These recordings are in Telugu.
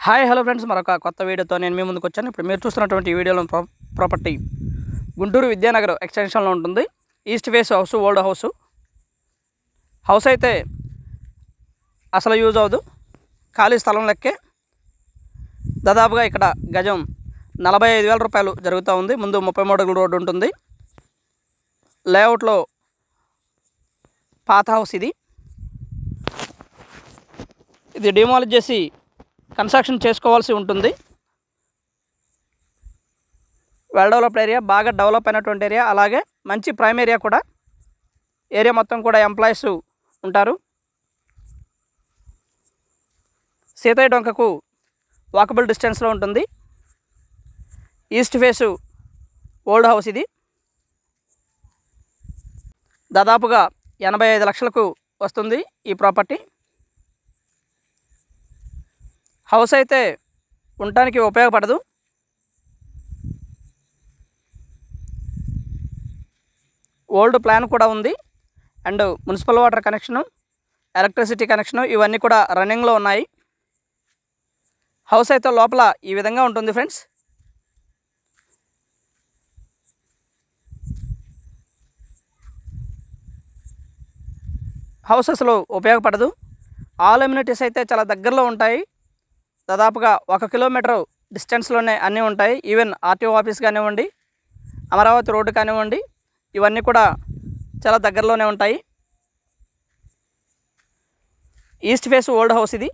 హాయ్ హలో ఫ్రెండ్స్, మరొక కొత్త వీడియోతో నేను మీ ముందుకు వచ్చాను. ఇప్పుడు మీరు చూస్తున్నటువంటి ఈ వీడియోలో ప్రాపర్టీ గుంటూరు విద్యానగర్ ఎక్స్టెన్షన్లో ఉంటుంది. East face house, old house అయితే అసలు యూజ్ అవ్వదు, ఖాళీ స్థలం లెక్కే. దాదాపుగా ఇక్కడ గజం 45,000 రూపాయలు జరుగుతూ ఉంది. ముందు 33 అడుగుల రోడ్డు ఉంటుంది. లేఅవుట్లో పాత హౌస్ ఇది డిమాలిష్ చేసి కన్స్ట్రక్షన్ చేసుకోవాల్సి ఉంటుంది. వెల్ డెవలప్డ్ ఏరియా, బాగా డెవలప్ అయినటువంటి ఏరియా, అలాగే మంచి ప్రైమ్ ఏరియా కూడా. ఏరియా మొత్తం కూడా ఎంప్లాయీస్ ఉంటారు. సీతయ్య డొంకకు వాకబుల్ డిస్టెన్స్లో ఉంటుంది. ఈస్ట్ ఫేసు ఓల్డ్ హౌస్ ఇది. దాదాపుగా 85 లక్షలకు వస్తుంది ఈ ప్రాపర్టీ. హౌస్ అయితే ఉండటానికి ఉపయోగపడదు. ఓల్డ్ ప్లాన్ కూడా ఉంది. And municipal water connection, electricity connection ఇవన్నీ కూడా రన్నింగ్లో ఉన్నాయి. హౌస్ అయితే లోపల ఈ విధంగా ఉంటుంది ఫ్రెండ్స్. హౌస్ అసలు ఉపయోగపడదు. ఆల్ ఎమ్యూనిటీస్ అయితే చాలా దగ్గరలో ఉంటాయి. దాదాపుగా 1 కిలోమీటర్ డిస్టెన్స్లోనే అన్నీ ఉంటాయి. ఈవెన్ ఆర్టీఓ ఆఫీస్ కానివ్వండి, అమరావతి రోడ్డు కానివ్వండి, ఇవన్నీ కూడా చాలా దగ్గరలోనే ఉంటాయి. ఈస్ట్ ఫేస్ ఓల్డ్ హౌస్ ఇది.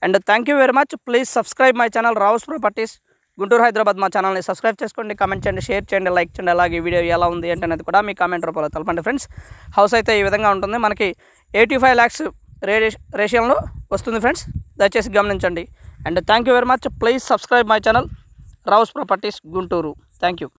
And thank you very much. Please subscribe my channel Rao's properties Guntur, Hyderabad. మా ఛానల్ని సబ్స్క్రైబ్ చేసుకోండి, కామెంట్ చేయండి, షేర్ చేయండి, లైక్ చేయండి. అలాగే వీడియో ఎలా ఉంది ఏంటనేది కూడా మీ కామెంట్ రూపంలో తెలపండి ఫ్రెండ్స్. హౌస్ అయితే ఈ విధంగా ఉంటుంది. మనకి 85 lakhs రేషియోలో వస్తుంది ఫ్రెండ్స్, దయచేసి గమనించండి. And thank you very much. Please subscribe my channel Rao's properties Guntur. Thank you.